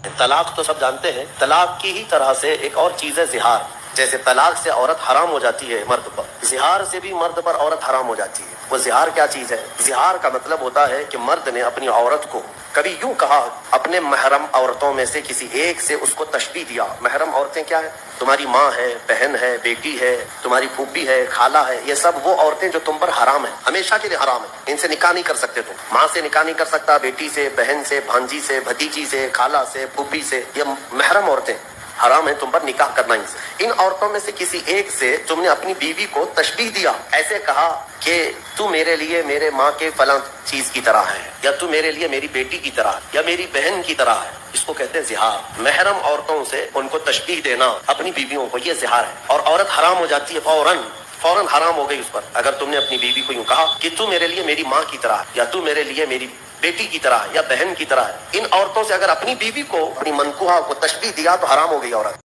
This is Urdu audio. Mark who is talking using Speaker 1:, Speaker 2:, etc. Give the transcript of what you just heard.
Speaker 1: طلاق تو سب جانتے ہیں، طلاق کی ہی طرح سے ایک اور چیز ہے زہار. جیسے طلاق سے عورت حرام ہو جاتی ہے مرد پر، زہار سے بھی مرد پر عورت حرام ہو جاتی ہے. وہ زہار کیا چیز ہے؟ زہار کا مطلب ہوتا ہے کہ مرد نے اپنی عورت کو کبھی یوں کہا، اپنے محرم عورتوں میں سے کسی ایک سے اس کو تشبیہ دیا. محرم عورتیں کیا ہے؟ تمہاری ماں ہے، بہن ہے، بیٹی ہے، تمہاری پھوپھی ہے، خالہ ہے. یہ سب وہ عورتیں جو تم پر حرام ہیں، ہمیشہ کے لیے حرام ہیں. ان سے نکاح نہیں کر سکتے تم. ماں سے نکاح نہیں کر سکتا، بیٹی سے، بہن سے، بھانجی سے، بھتیجی سے، خالہ سے، پھوپھی سے. یہ محرم عورتیں حرام ہے تم پر نکاح کرنا. ان سے، ان عورتوں میں سے کسی ایک سے تم نے اپنی بیوی کو تشبیہ دیا، ایسے کہا کہ تو میرے لیے میرے ماں کے فلاں چیز کی طرح ہے، یا تو میرے لیے میری بیٹی کی طرح، یا میری بہن کی طرح ہے. اس کو کہتے ہیں زہار. محرم عورتوں سے ان کو تشبیہ دینا اپنی بیویوں کو، یہ زہار ہے. اور عورت حرام ہو جاتی ہے فوراً حرام ہو گئی اس پر. اگر تم نے اپنی بیوی کو یوں کہا کہ تو میرے لیے میری ماں کی طرح ہے، یا تو میرے لیے میری بیٹی کی طرح ہے، یا بہن کی طرح ہے. ان عورتوں سے اگر اپنی بیوی کو، اپنی منکوہا کو تشبیہ دیا تو حرام ہو گئی عورت.